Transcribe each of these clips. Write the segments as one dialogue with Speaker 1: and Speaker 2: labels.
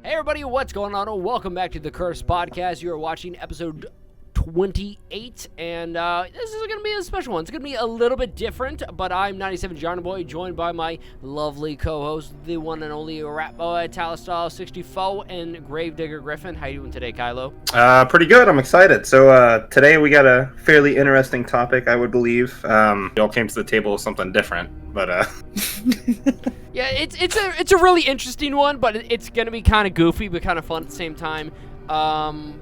Speaker 1: Hey everybody, what's going on? Welcome back to the Curse Podcast. You are watching episode 28, and this is going to be a special one. It's going to be a little bit different, but I'm 97 Jonnyboy, joined by my lovely co-host, the one and only Rat Boy, Talis 64, and GraveDigger Griffin. How you doing today, Kylo?
Speaker 2: Pretty good. I'm excited. So today we got a fairly interesting topic, I would believe. We all came to the table with something different, but
Speaker 1: yeah, it's a really interesting one, but it's going to be kind of goofy, but kind of fun at the same time.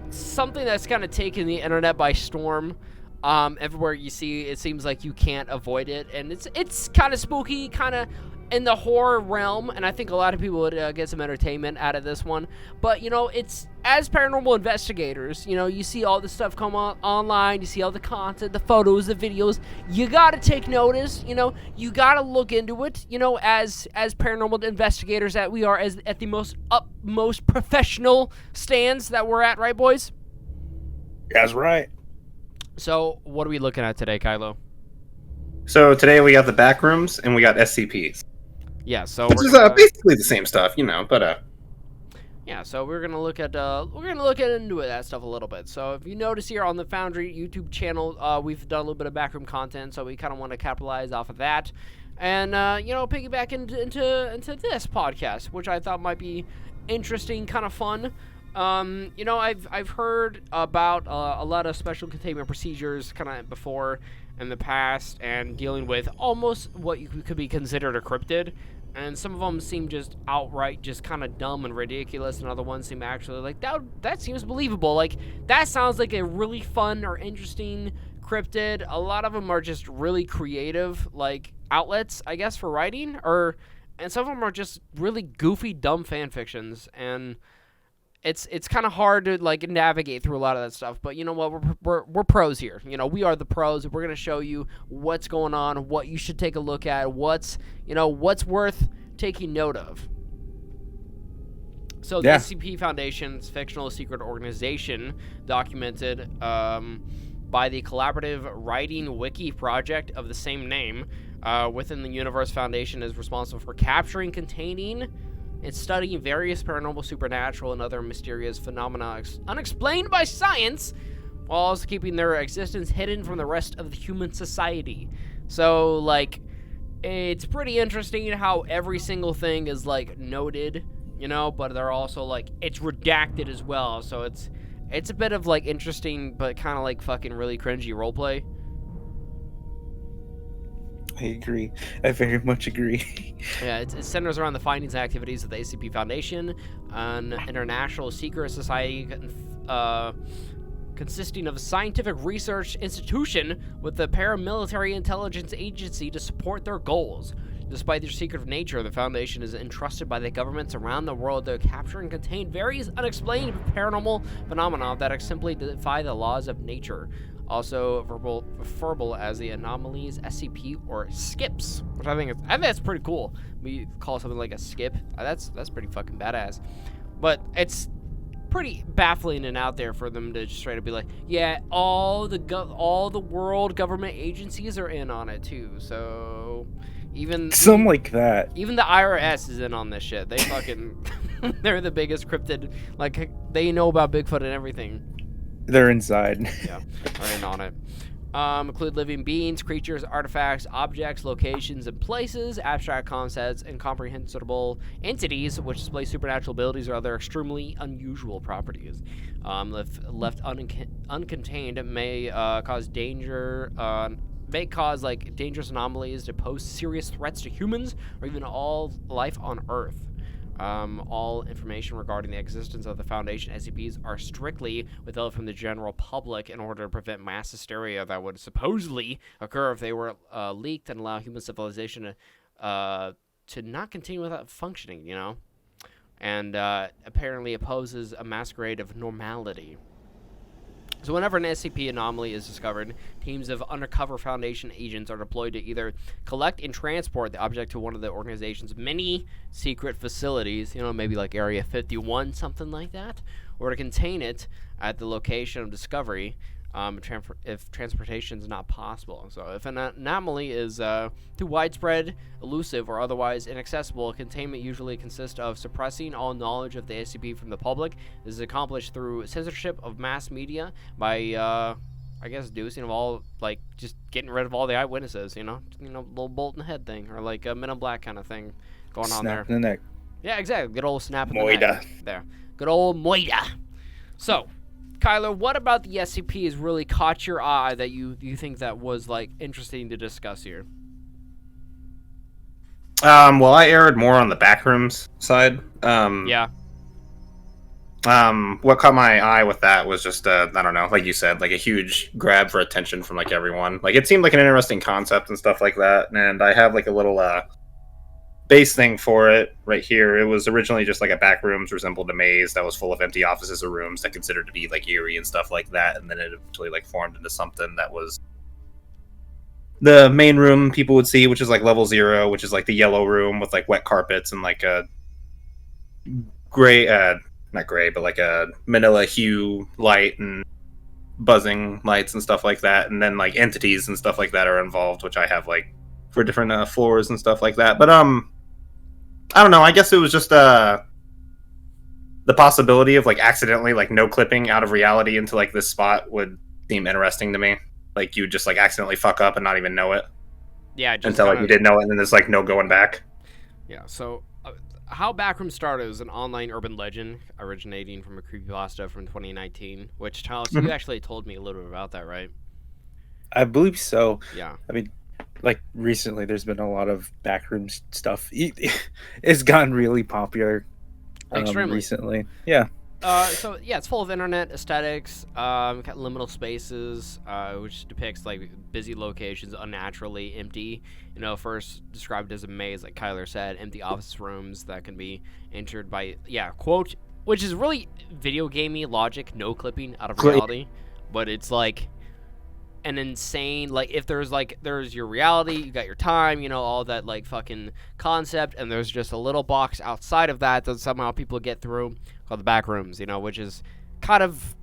Speaker 1: Something that's kind of taken the internet by storm. Everywhere you see, it seems like you can't avoid it, and it's kind of spooky, kind of in the horror realm, and I think a lot of people would get some entertainment out of this one. But, you know, it's, as paranormal investigators, you know, you see all this stuff come on online, you see all the content, the photos, the videos, you gotta take notice, you know, you gotta look into it, you know, as paranormal investigators that we are, as at the most professional stands that we're at, right, boys?
Speaker 2: that's right.
Speaker 1: So, what are we looking at today, Kylo?
Speaker 2: So today we got the Backrooms and we got SCPs.
Speaker 1: Yeah, so
Speaker 2: which is basically the same stuff, you know, but
Speaker 1: yeah, so we're gonna look at into that stuff a little bit. So if you notice here on the Foundry YouTube channel, we've done a little bit of backroom content, so we kind of want to capitalize off of that, and you know, piggyback into this podcast, which I thought might be interesting, kind of fun. You know, I've heard about a lot of special containment procedures kind of before in the past, and dealing with almost what you could be considered a cryptid, and some of them seem just outright just kind of dumb and ridiculous, and other ones seem actually like that seems believable. Like, that sounds like a really fun or interesting cryptid. A lot of them are just really creative, like, outlets, I guess, for writing, and some of them are just really goofy, dumb fan fictions, and it's kind of hard to, like, navigate through a lot of that stuff. But you know what, we're pros here. You know, we are the pros. We're gonna show you what's going on, what you should take a look at, what's worth taking note of. So the SCP Foundation's fictional secret organization, documented by the collaborative writing wiki project of the same name, within the Universe Foundation, is responsible for capturing, containing, and studying various paranormal, supernatural, and other mysterious phenomena unexplained by science, while also keeping their existence hidden from the rest of the human society. So, like, it's pretty interesting how every single thing is, like, noted, you know, but they're also, like, it's redacted as well. So it's a bit of, like, interesting, but kind of, like, fucking really cringy roleplay.
Speaker 3: I agree. I very much agree.
Speaker 1: Yeah, it centers around the findings and activities of the SCP Foundation, an international secret society consisting of a scientific research institution with the paramilitary intelligence agency to support their goals. Despite their secretive nature, the Foundation is entrusted by the governments around the world to capture and contain various unexplained paranormal phenomena that simply defy the laws of nature. Also referable as the anomalies, SCP, or skips, which I think that's pretty cool. We call something like a skip. That's pretty fucking badass. But it's pretty baffling and out there for them to just straight up be like, yeah, all the world government agencies are in on it too. So
Speaker 3: something like that.
Speaker 1: Even the IRS is in on this shit. They fucking they're the biggest cryptid. Like, they know about Bigfoot and everything.
Speaker 3: They're inside.
Speaker 1: Yeah, are in on it. Include living beings, creatures, artifacts, objects, locations, and places, abstract concepts, and comprehensible entities which display supernatural abilities or other extremely unusual properties. If left uncontained, may cause danger. May cause, like, dangerous anomalies to pose serious threats to humans or even all life on Earth. All information regarding the existence of the Foundation SCPs are strictly withheld from the general public in order to prevent mass hysteria that would supposedly occur if they were leaked and allow human civilization to not continue without functioning, you know? And apparently opposes a masquerade of normality. So whenever an SCP anomaly is discovered, teams of undercover Foundation agents are deployed to either collect and transport the object to one of the organization's many secret facilities, you know, maybe like Area 51, something like that, or to contain it at the location of discovery. if transportation is not possible. So if an anomaly is too widespread, elusive, or otherwise inaccessible, containment usually consists of suppressing all knowledge of the SCP from the public. This is accomplished through censorship of mass media by I guess deucing of all, like, just getting rid of all the eyewitnesses, little bolt in the head thing, or like a Men in Black kind of thing going on there.
Speaker 3: Snap in the neck.
Speaker 1: Yeah, exactly. Good old snap in the
Speaker 3: Moida.
Speaker 1: neck. There. Good old Moida. So, Kyler, what about the SCP has really caught your eye that you think that was, like, interesting to discuss here?
Speaker 2: Well, I erred more on the Backrooms side.
Speaker 1: Yeah.
Speaker 2: What caught my eye with that was just, I don't know, like you said, like a huge grab for attention from, like, everyone. Like, it seemed like an interesting concept and stuff like that, and I have, like, a little, base thing for it right here. It was originally just, like, a Backrooms resembled a maze that was full of empty offices or rooms that considered to be, like, eerie and stuff like that, and then it eventually, like, formed into something that was the main room people would see, which is, like, level 0, which is, like, the yellow room with, like, wet carpets and, like, a gray, not gray, but like a manila hue light and buzzing lights and stuff like that, and then like entities and stuff like that are involved, which I have like for different floors and stuff like that. But I don't know, I guess it was just the possibility of like accidentally like no clipping out of reality into like this spot would seem interesting to me. Like you would just like accidentally fuck up and not even know it.
Speaker 1: Yeah, just
Speaker 2: until like you did know it, and then there's like no going back.
Speaker 1: Yeah, so how Backrooms started was an online urban legend originating from a creepypasta from 2019, which, Talis, you actually told me a little bit about that, right?
Speaker 3: I believe so.
Speaker 1: Yeah.
Speaker 3: I mean, like, recently there's been a lot of Backrooms stuff. It's gotten really popular
Speaker 1: Extremely.
Speaker 3: recently. Yeah.
Speaker 1: So, yeah, it's full of internet aesthetics, got liminal spaces, which depicts, like, busy locations, unnaturally empty. First described as a maze, like Kyler said, empty office rooms that can be entered by, quote, which is really video gamey logic, no clipping out of reality. But it's, like, an insane, like, if there's your reality, you got your time, all that, like, fucking concept, and there's just a little box outside of that somehow people get through, called the Backrooms, which is kind of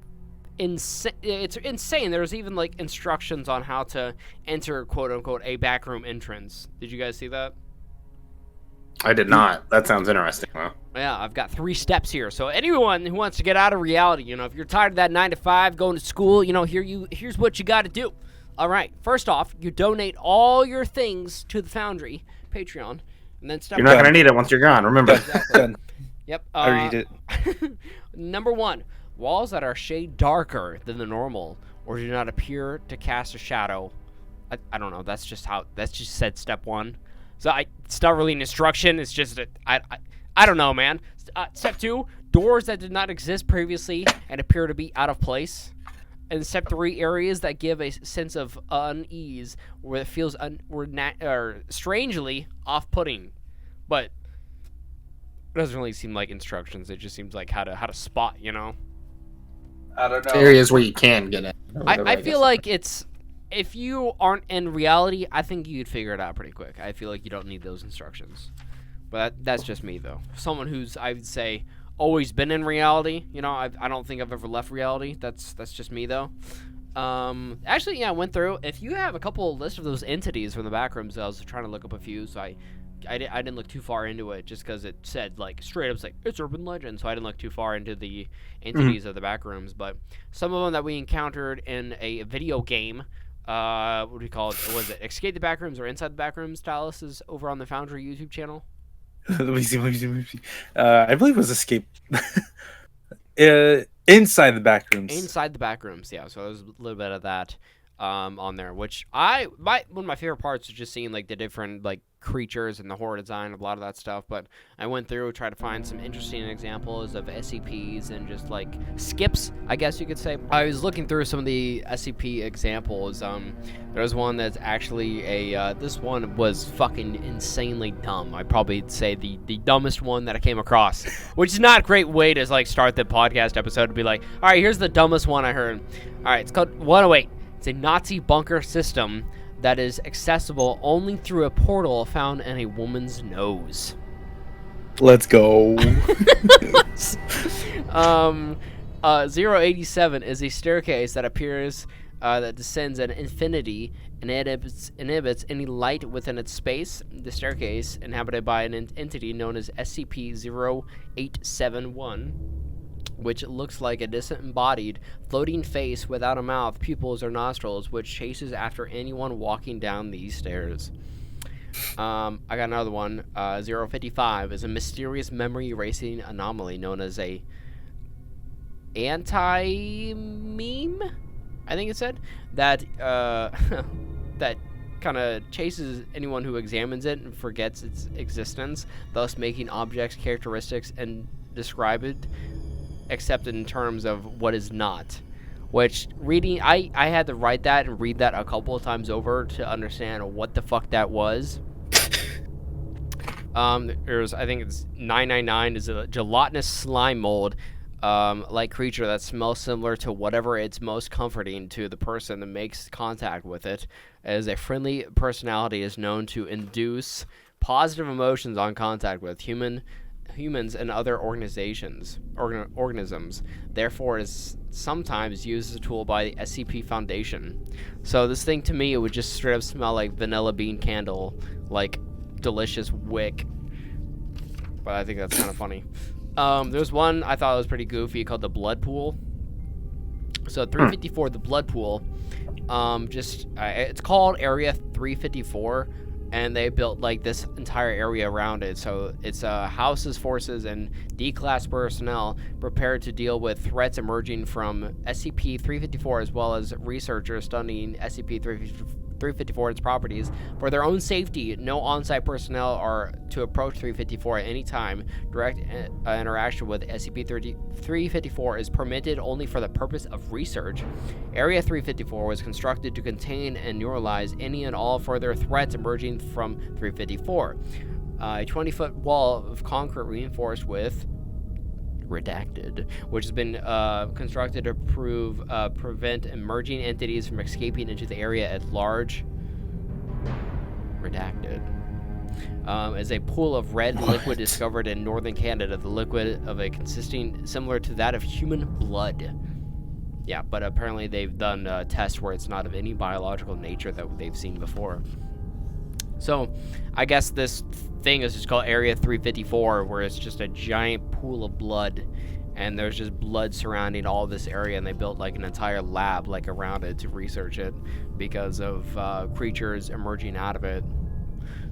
Speaker 1: insane. It's insane. There's even like instructions on how to enter, quote unquote, a backroom entrance. Did you guys see that?
Speaker 2: I did not. That sounds interesting, though.
Speaker 1: Yeah, I've got 3 steps here. So anyone who wants to get out of reality, if you're tired of that 9 to 5 going to school, here's what you got to do. All right. First off, you donate all your things to the Foundry Patreon, and then
Speaker 2: you're not gonna need it once you're gone. Remember.
Speaker 1: Exactly. Yep.
Speaker 3: I read it.
Speaker 1: Number 1, walls that are shade darker than the normal or do not appear to cast a shadow. I don't know. That's just said step 1. So it's not really an instruction. It's just I don't know, man. Step 2, doors that did not exist previously and appear to be out of place. And step 3, areas that give a sense of unease where it feels strangely off-putting, but it doesn't really seem like instructions. It just seems like how to spot,
Speaker 2: I don't know. Areas where you can get in.
Speaker 1: I feel like it's, if you aren't in reality, I think you'd figure it out pretty quick. I feel like you don't need those instructions. But that's just me, though. Someone who's, I would say, always been in reality. I don't think I've ever left reality. That's just me, though. Actually, yeah, I went through. If you have a couple lists of those entities from the Backrooms, I was trying to look up a few, so I didn't look too far into it just because it said, like, straight up, it's urban legend, so I didn't look too far into the entities of the Backrooms. But some of them that we encountered in a video game, what do we call it? Was it Escape the Backrooms or Inside the Backrooms? Talis is over on the Foundry YouTube channel.
Speaker 3: Let me see. I believe it was Escape. Inside the Backrooms.
Speaker 1: Inside the Backrooms, yeah. So there's a little bit of that on there, which one of my favorite parts is just seeing like the different like creatures and the horror design of a lot of that stuff. But I went through tried to find some interesting examples of SCPs and just like skips, I guess you could say. I was looking through some of the SCP examples. There's one that's actually this one was fucking insanely dumb. I'd probably say the dumbest one that I came across, which is not a great way to like start the podcast episode, to be like, all right, here's the dumbest one I heard. All right, it's called 108. It's a Nazi bunker system that is accessible only through a portal found in a woman's nose.
Speaker 3: Let's go.
Speaker 1: 087 is a staircase that appears that descends at infinity and inhibits any light within its space. The staircase, inhabited by an entity known as SCP-0871, which looks like a disembodied, floating face without a mouth, pupils, or nostrils, which chases after anyone walking down these stairs. I got another one. 055 is a mysterious memory erasing anomaly known as a anti-meme, I think it said, that that kind of chases anyone who examines it and forgets its existence, thus making objects, characteristics, and describe it except in terms of what is not. Which, reading, I had to write that and read that a couple of times over to understand what the fuck that was. There's, I think it's 999 is a gelatinous slime mold like creature that smells similar to whatever it's most comforting to the person that makes contact with it. As a friendly personality is known to induce positive emotions on contact with humans and other organisms. Therefore, it is sometimes used as a tool by the SCP Foundation. So this thing, to me, it would just straight up smell like vanilla bean candle, like delicious wick. But I think that's kind of funny. There's one I thought was pretty goofy called the Blood Pool. So 354, the Blood Pool. It's called Area 354. And they built like this entire area around it. So it's houses, forces, and D-class personnel prepared to deal with threats emerging from SCP-354, as well as researchers studying SCP-354 and its properties. For their own safety, no on-site personnel are to approach 354 at any time. Direct interaction with SCP-354 is permitted only for the purpose of research. Area 354 was constructed to contain and neutralize any and all further threats emerging from 354. A 20-foot wall of concrete reinforced with redacted, which has been constructed to prevent emerging entities from escaping into the area at large. Redacted. Is a pool of red liquid discovered in northern Canada. The liquid of a consisting similar to that of human blood. Yeah, but apparently they've done tests where it's not of any biological nature that they've seen before. So, I guess this thing is just called Area 354, where it's just a giant pool of blood, and there's just blood surrounding all this area, and they built like an entire lab like around it to research it because of creatures emerging out of it.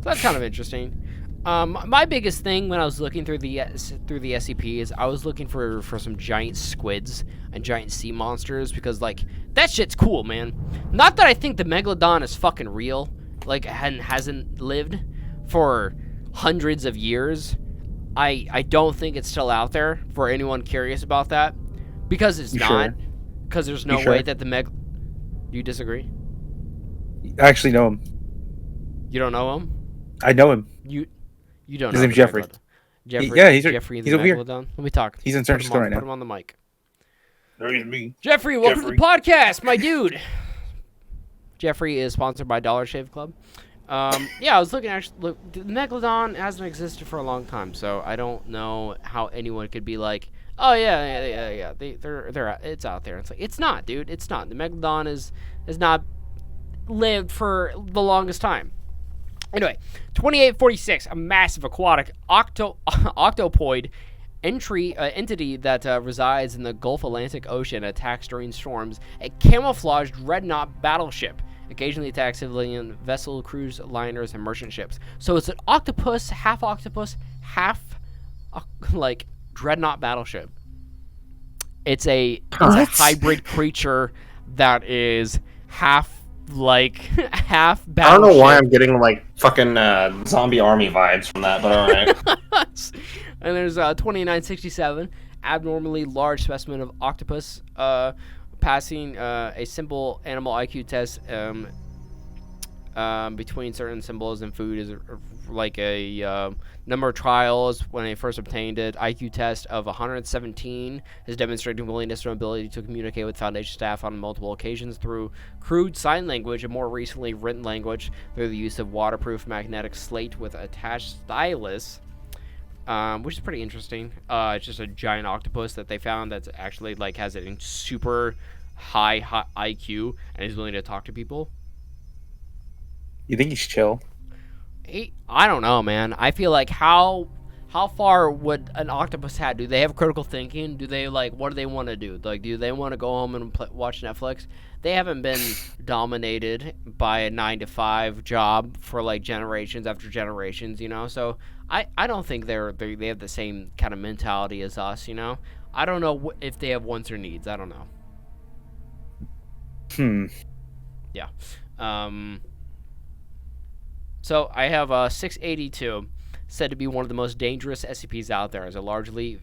Speaker 1: So that's kind of interesting. My biggest thing when I was looking through the SCP is I was looking for some giant squids and giant sea monsters, because like that shit's cool, man. Not that I think the megalodon is fucking real, like, and hasn't lived for hundreds of years. I don't think it's still out there for anyone curious about that, because it's not. Because there's no way that the You disagree?
Speaker 3: I actually know him.
Speaker 1: You don't know him?
Speaker 3: I know him.
Speaker 1: You don't know.
Speaker 3: His name's Jeffrey.
Speaker 1: Jeffrey,
Speaker 3: he's
Speaker 1: Jeffrey the
Speaker 3: over here.
Speaker 1: Megalodon. Let me talk.
Speaker 3: He's in San Francisco right now.
Speaker 1: Put him on the mic.
Speaker 3: There's me.
Speaker 1: Jeffrey, welcome to the podcast, my dude. Jeffrey is sponsored by Dollar Shave Club. Yeah, I was looking. Actually, the Megalodon hasn't existed for a long time, so I don't know how anyone could be like, "Oh yeah, they're it's out there." It's like, it's not, dude. It's not. The Megalodon has not lived for the longest time. Anyway, 2846, a massive aquatic octopoid entity that resides in the Gulf Atlantic Ocean, attacks during storms. A camouflaged dreadnought battleship occasionally attacks civilian vessel, cruise liners, and merchant ships. So it's an octopus, half like dreadnought battleship. It's a hybrid creature that is half battleship.
Speaker 2: I don't know why I'm getting like fucking zombie army vibes from that, but alright.
Speaker 1: And there's 2967, abnormally large specimen of octopus, passing a simple animal IQ test between certain symbols and food is like a number of trials when they first obtained it. IQ test of 117 is demonstrating willingness and ability to communicate with Foundation staff on multiple occasions through crude sign language and more recently written language through the use of waterproof magnetic slate with attached stylus. which is pretty interesting. It's just a giant octopus that they found that's actually like has a super high IQ and is willing to talk to people.
Speaker 3: You think he's chill?
Speaker 1: I don't know, man. I feel like how far would an octopus have? Do they have critical thinking? Do they like what do they want to do? Like, do they want to go home and watch Netflix? They haven't been dominated by a 9 to 5 job for like generations after generations, you know. So I don't think they have the same kind of mentality as us, you know. I don't know if they have wants or needs. I don't know. Yeah. So I have 682, said to be one of the most dangerous SCPs out there. As a largely,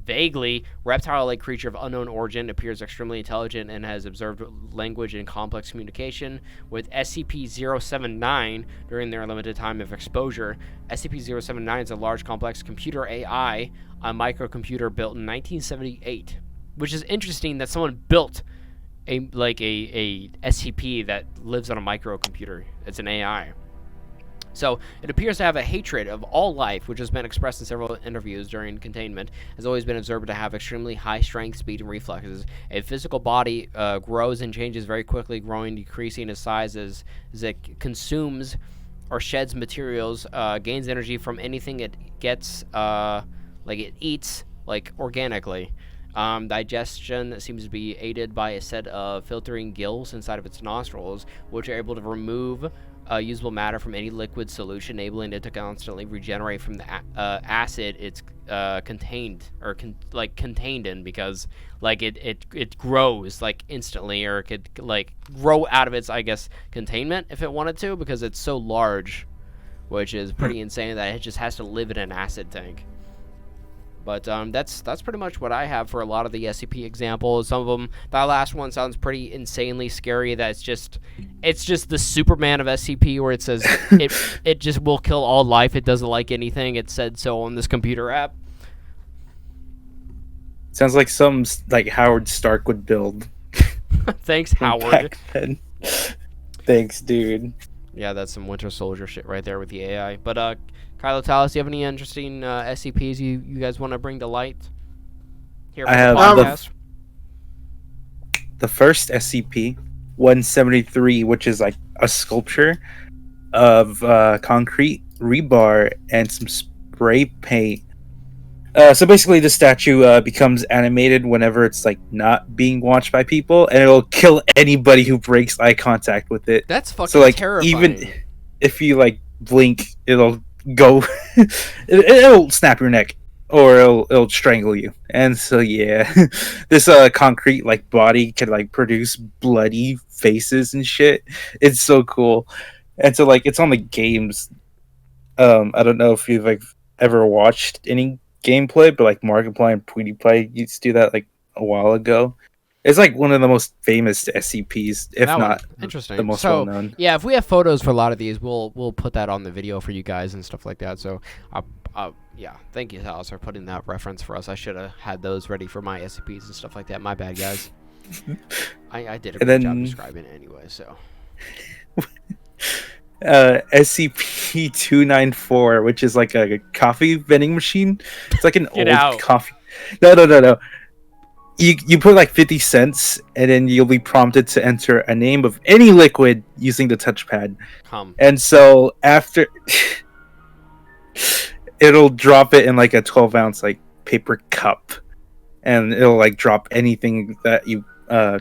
Speaker 1: vaguely reptile-like creature of unknown origin, appears extremely intelligent and has observed language and complex communication with SCP-079 during their limited time of exposure. SCP-079 is a large, complex computer AI, a microcomputer built in 1978, which is interesting that someone built a SCP that lives on a microcomputer. It's an AI. So, it appears to have a hatred of all life, which has been expressed in several interviews during containment, has always been observed to have extremely high strength, speed, and reflexes. A physical body grows and changes very quickly, growing, decreasing in size as it consumes or sheds materials, gains energy from anything it gets, like it eats, like organically. Digestion seems to be aided by a set of filtering gills inside of its nostrils, which are able to remove usable matter from any liquid solution, enabling it to constantly regenerate from the acid it's contained in, because like it grows like instantly, or it could like grow out of its, I guess, containment if it wanted to, because it's so large, which is pretty insane that it just has to live in an acid tank. But that's pretty much what I have for a lot of the SCP examples. Some of them, that last one sounds pretty insanely scary. That it's just the Superman of SCP, where it says it just will kill all life. It doesn't like anything. It said so on this computer app.
Speaker 3: Sounds like some like Howard Stark would build.
Speaker 1: Thanks, Howard.
Speaker 3: Back then. Thanks, dude.
Speaker 1: Yeah, that's some Winter Soldier shit right there with the AI. But Kylo, Talis, do you have any interesting SCPs you guys want to bring to light here for
Speaker 3: I have
Speaker 1: the podcast?
Speaker 3: The first SCP-173, which is like a sculpture of concrete, rebar, and some spray paint. So basically, the statue becomes animated whenever it's like not being watched by people, and it'll kill anybody who breaks eye contact with it.
Speaker 1: That's fucking
Speaker 3: so, like,
Speaker 1: terrifying.
Speaker 3: Even if you like blink, it'll go. It'll snap your neck, or it'll strangle you. And so yeah, this concrete like body can like produce bloody faces and shit. It's so cool. And so like it's on the games. I don't know if you've like ever watched any gameplay, but like Markiplier and PewDiePie used to do that like a while ago. It's like one of the most famous SCPs, if
Speaker 1: that
Speaker 3: not
Speaker 1: interesting.
Speaker 3: the most well known.
Speaker 1: Yeah, if we have photos for a lot of these, we'll put that on the video for you guys and stuff like that. So, yeah, thank you, Talis, for putting that reference for us. I should have had those ready for my SCPs and stuff like that. My bad, guys. I did a good job describing it anyway. So,
Speaker 3: SCP-294, which is like a coffee vending machine. It's like an old coffee. No. You put like 50 cents, and then you'll be prompted to enter a name of any liquid using the touchpad. And so after, it'll drop it in like a 12-ounce like paper cup, and it'll like drop anything that you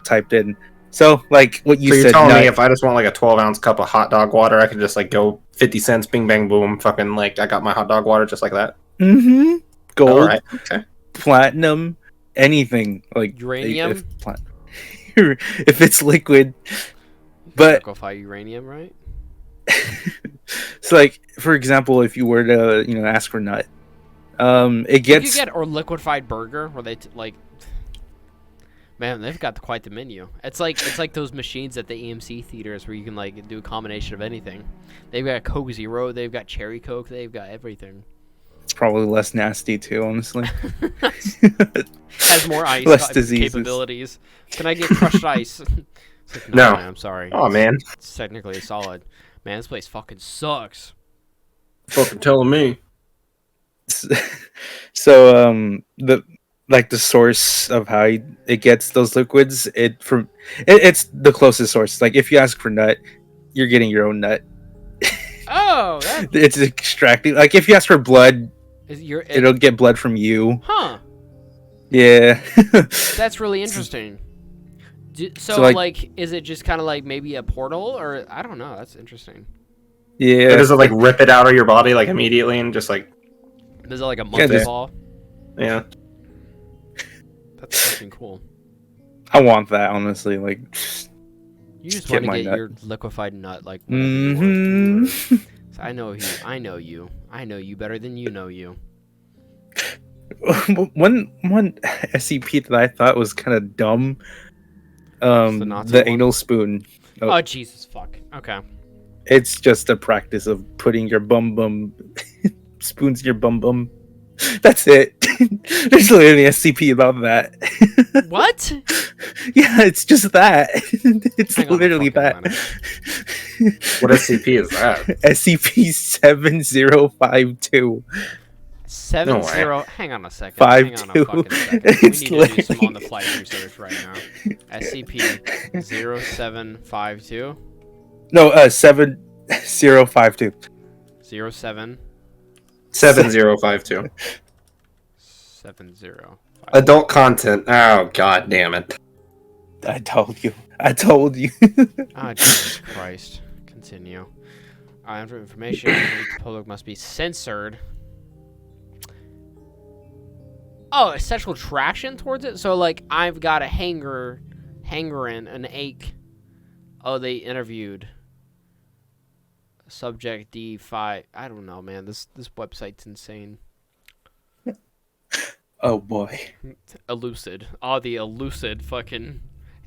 Speaker 3: typed in. So like what you said. So
Speaker 2: you're telling me if I just want like a 12-ounce cup of hot dog water, I can just like go 50 cents, bing bang boom, fucking like I got my hot dog water just like that.
Speaker 3: Mm-hmm. Gold,
Speaker 2: all right. Okay.
Speaker 3: Platinum. Anything like
Speaker 1: uranium,
Speaker 3: if it's liquid, but
Speaker 1: liquefy uranium, right?
Speaker 3: So, like for example, if you were to ask for nut, it gets.
Speaker 1: You get or liquefied burger, where they like. Man, they've got quite the menu. It's like those machines at the EMC theaters where you can like do a combination of anything. They've got Coke Zero, they've got Cherry Coke, they've got everything.
Speaker 3: It's probably less nasty too, honestly.
Speaker 1: Has more ice capabilities. Can I get crushed ice? Like, no, man, I'm sorry.
Speaker 2: Oh man,
Speaker 1: it's technically solid. Man, this place fucking sucks.
Speaker 2: Fucking telling me.
Speaker 3: The like the source of how it gets those liquids, it's the closest source. Like if you ask for nut, you're getting your own nut.
Speaker 1: Oh,
Speaker 3: It's extracting. Like if you ask for blood, it'll get blood from you.
Speaker 1: Huh.
Speaker 3: Yeah.
Speaker 1: That's really interesting. So like, is it just kind of like maybe a portal, or I don't know? That's interesting.
Speaker 3: Yeah.
Speaker 2: Or does it like rip it out of your body like immediately and just like?
Speaker 1: Is it like a monkey ball?
Speaker 2: Yeah.
Speaker 1: That's fucking cool.
Speaker 3: I want that, honestly. Like,
Speaker 1: you just want to get your liquefied nut, like. Mm-hmm. I know you. I know you. I know you better than you know you.
Speaker 3: One SCP that I thought was kind of dumb. The anal spoon.
Speaker 1: Oh Jesus fuck. Okay.
Speaker 3: It's just a practice of putting your bum spoons in your bum. That's it. There's literally an SCP about that.
Speaker 1: What?
Speaker 3: Yeah, it's just that. It's literally that.
Speaker 2: What SCP is that?
Speaker 3: SCP-7052.
Speaker 1: 70. Hang on a second.
Speaker 3: 52.
Speaker 1: Hang on a fucking second. We need to do some on-the-fly research right now. SCP-0752.
Speaker 3: No, 7052.
Speaker 1: 07.
Speaker 2: 7052.
Speaker 1: 70.
Speaker 2: Adult content. Oh god damn it!
Speaker 3: I told you.
Speaker 1: Ah, Jesus Christ. Continue. Information the public must be censored. Oh, a sexual attraction towards it? So, like, I've got a hangerin, an ache. Oh, they interviewed subject D5. I don't know, man. This website's insane.
Speaker 3: Oh, boy.
Speaker 1: Elucid. Oh, the elucid fucking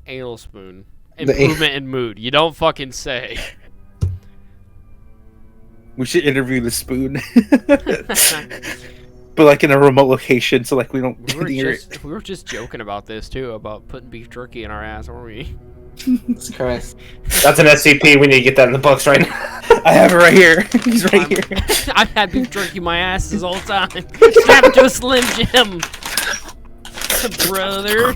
Speaker 1: anal spoon. Improvement in mood. You don't fucking say.
Speaker 3: We should interview the spoon. But like in a remote location, so like we don't.
Speaker 1: We were just joking about this too, about putting beef jerky in our ass, weren't we?
Speaker 2: Jesus Christ. That's an SCP. We need to get that in the books right now.
Speaker 3: I have it right here. He's right here.
Speaker 1: I've had beef jerky in my ass this whole time. Snap it to a Slim Jim, brother.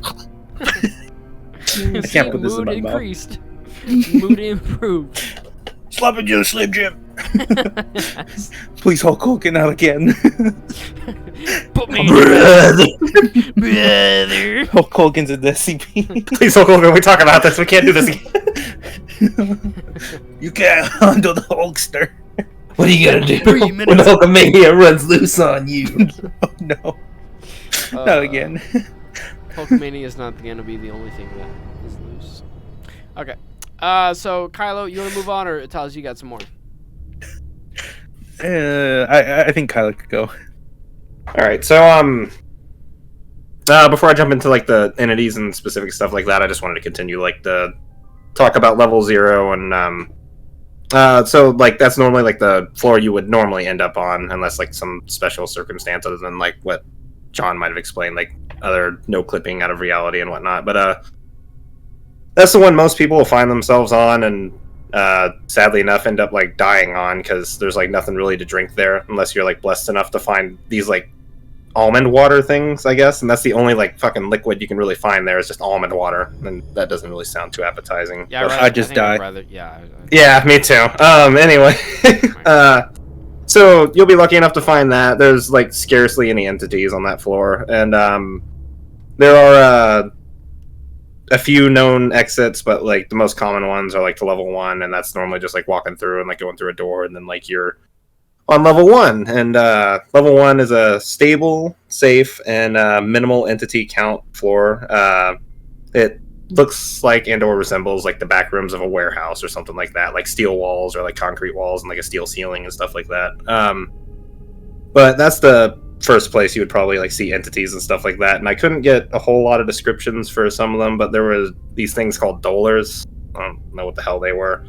Speaker 3: I can't put this in my
Speaker 1: increased. Mood improved.
Speaker 3: Slap it to a Slim Jim. Please, Hulk Hogan out again.
Speaker 1: Put me
Speaker 2: brother.
Speaker 3: Hulk Hogan's in the SCP.
Speaker 2: Please, Hulk Hogan, we talk about this. We can't do this again.
Speaker 3: You can't handle the Hulkster.
Speaker 2: What are you gonna do
Speaker 1: 3 minutes.
Speaker 2: when Hulkamania runs loose on you?
Speaker 3: Oh no. Not again.
Speaker 1: Hulkamania is not gonna be the only thing that is loose. Okay. So Kylo, you wanna move on, or Talis, you got some more?
Speaker 3: I think Kylo could go.
Speaker 2: All right, so before I jump into like the entities and specific stuff like that, I just wanted to continue like the talk about level 0 and so like that's normally like the floor you would normally end up on unless like some special circumstance other than like what John might have explained, like other no clipping out of reality and whatnot. But that's the one most people will find themselves on, and sadly enough end up like dying on because there's like nothing really to drink there unless you're like blessed enough to find these like almond water things, I guess, and that's the only like fucking liquid you can really find there is just almond water, and that doesn't really sound too appetizing.
Speaker 1: Yeah,
Speaker 3: I just die.
Speaker 2: Yeah, me too. Anyway, so you'll be lucky enough to find that. There's like scarcely any entities on that floor, and there are a few known exits, but like the most common ones are like to level 1, and that's normally just like walking through and like going through a door, and then like you're on level 1. And level 1 is a stable, safe, and minimal entity count floor. It looks like and or resembles like the back rooms of a warehouse or something like that, like steel walls or like concrete walls and like a steel ceiling and stuff like that. But that's the first place you would probably like see entities and stuff like that, and I couldn't get a whole lot of descriptions for some of them, but there were these things called dolers. I don't know what the hell they were.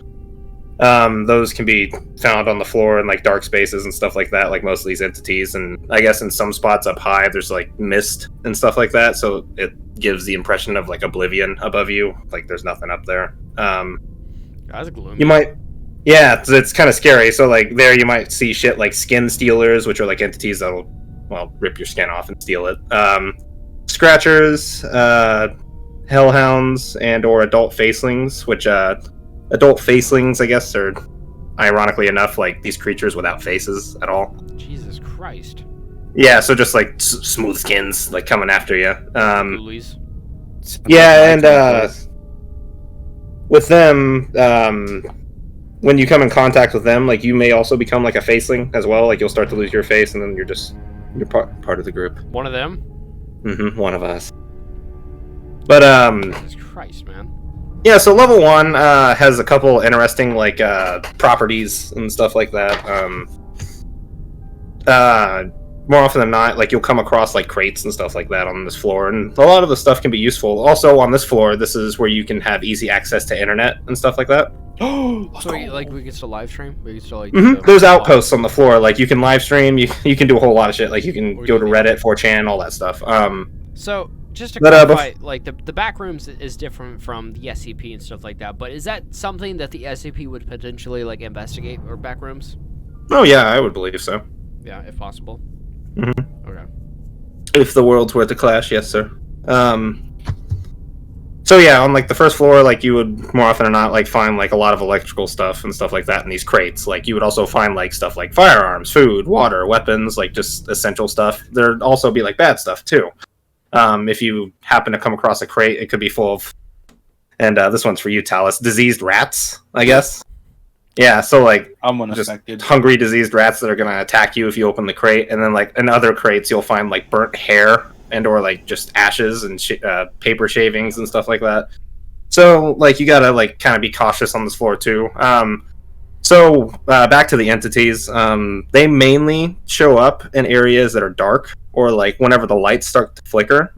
Speaker 2: Those can be found on the floor in like dark spaces and stuff like that, like most of these entities, and I guess in some spots up high there's like mist and stuff like that, so it gives the impression of like oblivion above you, like there's nothing up there.
Speaker 1: That's gloomy.
Speaker 2: You might, yeah, it's kind of scary. So like there you might see shit like skin stealers, which are like entities that'll well, rip your skin off and steal it. Scratchers, hellhounds, and or adult facelings, which adult facelings, I guess, are ironically enough like these creatures without faces at all.
Speaker 1: Jesus Christ.
Speaker 2: Yeah, so just like smooth skins like coming after you.
Speaker 1: Ghoulies.
Speaker 2: Yeah, and with them, when you come in contact with them, like you may also become like a faceling as well. Like you'll start to lose your face, and then you're part of the group.
Speaker 1: One of them?
Speaker 2: One of us. But
Speaker 1: Jesus Christ, man.
Speaker 2: yeah, so level 1 has a couple interesting like properties and stuff like that. More often than not, like you'll come across like crates and stuff like that on this floor, and a lot of the stuff can be useful. Also, on this floor, this is where you can have easy access to internet and stuff like that.
Speaker 1: So we can still live stream? We can still like
Speaker 2: There's outposts on the floor, like you can live stream, you can do a whole lot of shit, like you can go to Reddit, 4chan, all that stuff.
Speaker 1: So just to clarify, like the Backrooms is different from the SCP and stuff like that, but is that something that the SCP would potentially like investigate, or Backrooms?
Speaker 2: Oh yeah, I would believe so.
Speaker 1: Yeah, if possible. Okay.
Speaker 2: If the worlds were to clash, yes, sir. So yeah, on like the first floor, like you would more often than not like find like a lot of electrical stuff and stuff like that in these crates. Like you would also find like stuff like firearms, food, water, weapons, like just essential stuff. There'd also be like bad stuff too. If you happen to come across a crate, it could be full of, and this one's for you, Talis, diseased rats, I guess. Yeah, so like
Speaker 3: I'm
Speaker 2: just
Speaker 3: unaffected.
Speaker 2: hungry, diseased rats that are gonna attack you if you open the crate, and then like in other crates you'll find like burnt hair and or like just ashes and paper shavings and stuff like that. So like you gotta like kind of be cautious on this floor too. So back to the entities, they mainly show up in areas that are dark or like whenever the lights start to flicker.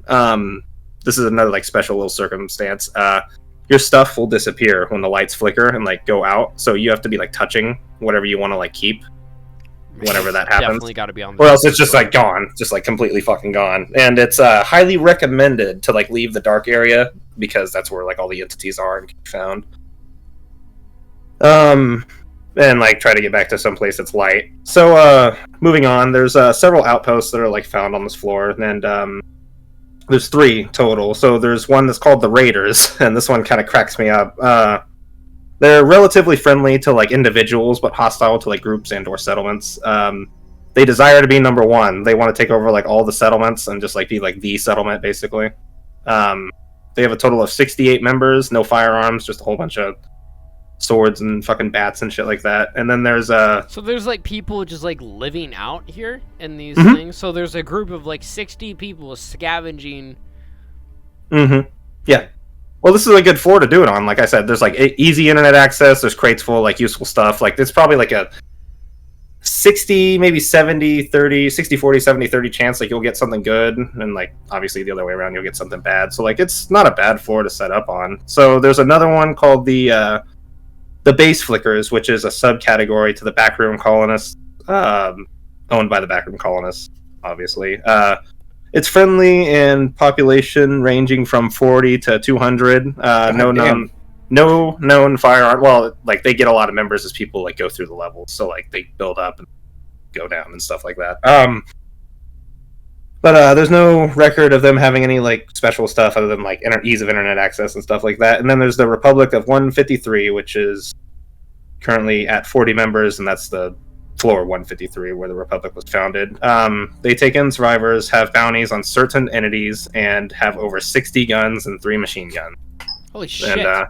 Speaker 2: This is another like special little circumstance. Your stuff will disappear when the lights flicker and like go out, so you have to be like touching whatever you want to like keep whenever that happens.
Speaker 1: Definitely got to be on the
Speaker 2: or else it's just like gone, just like completely fucking gone. And it's highly recommended to like leave the dark area because that's where like all the entities are and can be found. And like try to get back to some place that's light. So moving on, there's several outposts that are like found on this floor, and there's 3 total. So there's one that's called the Raiders, and this one kind of cracks me up. They're relatively friendly to like individuals, but hostile to like groups and or settlements. They desire to be number 1. They want to take over like all the settlements and just like be like the settlement basically. They have a total of 68 members, no firearms, just a whole bunch of swords and fucking bats and shit like that. And then there's
Speaker 1: so there's like people just like living out here in these things. So there's a group of like 60 people scavenging.
Speaker 2: Yeah. Well, this is a good floor to do it on. Like I said, there's like easy internet access. There's crates full of like useful stuff. Like it's probably like a 60, maybe 70, 30, 60, 40, 70, 30 chance like you'll get something good. And like obviously the other way around, you'll get something bad. So like it's not a bad floor to set up on. So there's another one called the base flickers, which is a subcategory to the backroom colonists, owned by the backroom colonists, obviously. It's friendly in population ranging from 40 to 200. No known firearm. Well, like they get a lot of members as people like go through the levels, so like they build up and go down and stuff like that. But there's no record of them having any like special stuff other than like ease of internet access and stuff like that. And then there's the Republic of 153, which is currently at 40 members, and that's the floor 153 where the Republic was founded. They take in survivors, have bounties on certain entities, and have over 60 guns and 3 machine guns.
Speaker 1: Holy shit!
Speaker 2: And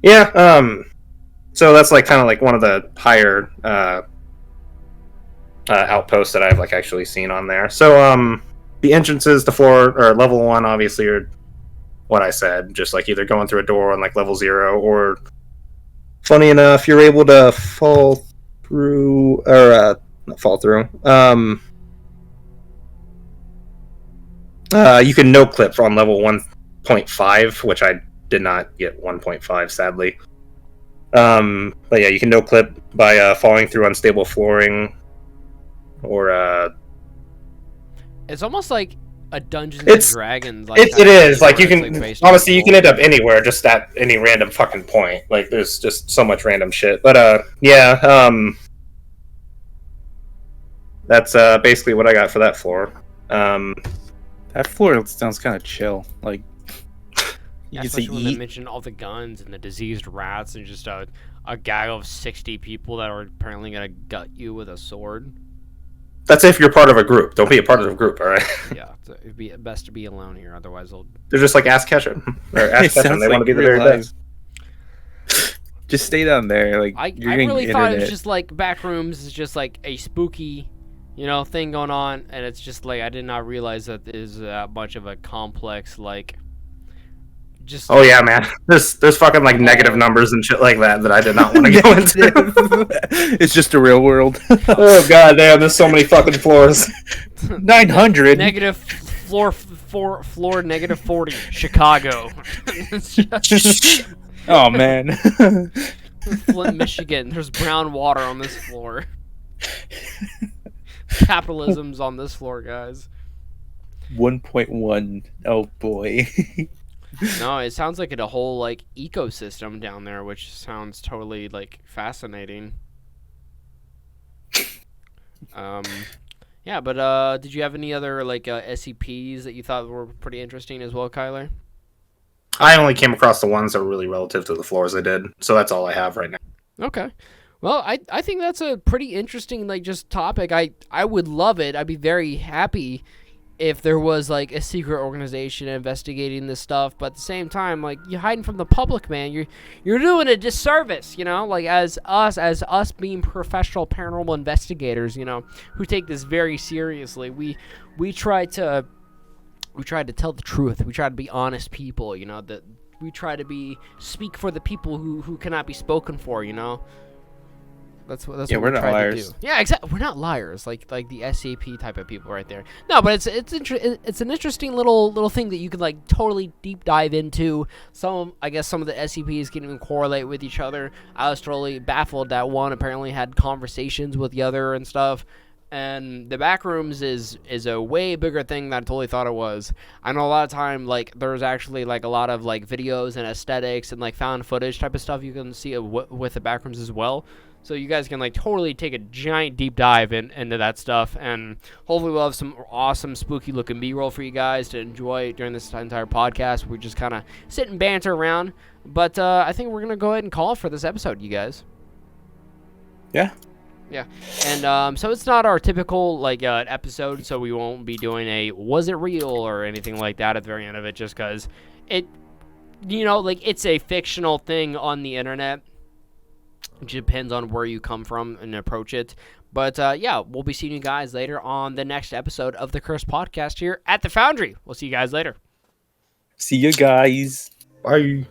Speaker 2: yeah, so that's like kind of like one of the higher outposts that I've like actually seen on there. So the entrances to floor or level 1 obviously are what I said, just like either going through a door on like level 0, or funny enough, you're able to fall through or not fall through. You can no clip on level 1.5, which I did not get 1.5 sadly. But yeah, you can no clip by falling through unstable flooring. Or
Speaker 1: it's almost like a Dungeons and Dragons. Like
Speaker 2: it is like you can
Speaker 1: like
Speaker 2: honestly you can end up anywhere, just at any random fucking point. Like there's just so much random shit. But yeah, that's basically what I got for that floor.
Speaker 3: That floor sounds kind of chill. Like, you
Speaker 1: Yeah,
Speaker 3: can say
Speaker 1: especially when they
Speaker 3: eat.
Speaker 1: mentioned all the guns and the diseased rats and just a gang of 60 people that are apparently gonna gut you with a sword.
Speaker 2: That's if you're part of a group. Don't be a part of a group, all right?
Speaker 1: Yeah, it'd be best to be alone here, otherwise they'll.
Speaker 2: They're just like ass catching. Or
Speaker 3: It
Speaker 2: ass catching.
Speaker 3: sounds
Speaker 2: They want to
Speaker 3: like
Speaker 2: be the
Speaker 3: real
Speaker 2: very
Speaker 3: life.
Speaker 2: best.
Speaker 3: Just stay down there. Like,
Speaker 1: I
Speaker 3: you're getting
Speaker 1: really thought it was
Speaker 3: internet.
Speaker 1: just like Backrooms is just like a spooky, thing going on, and it's just like I did not realize that is that much of a complex like. Just
Speaker 2: Oh yeah, man. There's fucking like negative numbers and shit like that I did not want to go into.
Speaker 3: It's just a real world.
Speaker 2: Oh god damn, there's so many fucking floors.
Speaker 3: 900.
Speaker 1: negative floor negative 40 Chicago.
Speaker 3: Oh man.
Speaker 1: Flint, Michigan. There's brown water on this floor. Capitalism's on this floor, guys.
Speaker 3: 1.1. Oh boy.
Speaker 1: No, it sounds like a whole like ecosystem down there, which sounds totally like fascinating. Yeah, but did you have any other like SCPs that you thought were pretty interesting as well, Kyler?
Speaker 2: I only came across the ones that were really relative to the floors I did, so that's all I have right now.
Speaker 1: Okay. Well, I think that's a pretty interesting like just topic. I would love it. I'd be very happy if there was like a secret organization investigating this stuff, but at the same time, like you're hiding from the public, man. You're doing a disservice, like as us being professional paranormal investigators, who take this very seriously. We try to tell the truth. We try to be honest people, that we try to speak for the people who cannot be spoken for, That's what
Speaker 3: Yeah,
Speaker 1: what
Speaker 3: we're
Speaker 1: we
Speaker 3: not
Speaker 1: try
Speaker 3: liars.
Speaker 1: to do. Yeah, exactly. We're not liars, like the SCP type of people right there. No, but it's an interesting little thing that you could like totally deep dive into. I guess some of the SCPs can even correlate with each other. I was totally baffled that one apparently had conversations with the other and stuff. And the Backrooms is a way bigger thing than I totally thought it was. I know a lot of time like there's actually like a lot of like videos and aesthetics and like found footage type of stuff you can see with the Backrooms as well. So you guys can like totally take a giant deep dive into that stuff, and hopefully we'll have some awesome spooky looking B-roll for you guys to enjoy during this entire podcast. We just kind of sit and banter around, but I think we're gonna go ahead and call it for this episode, you guys.
Speaker 3: Yeah.
Speaker 1: Yeah, and so it's not our typical like episode, so we won't be doing a was it real or anything like that at the very end of it, just because it, like it's a fictional thing on the internet. It depends on where you come from and approach it. But yeah, we'll be seeing you guys later on the next episode of the Curse Podcast here at the Foundry. We'll see you guys later.
Speaker 3: See you guys.
Speaker 2: Bye.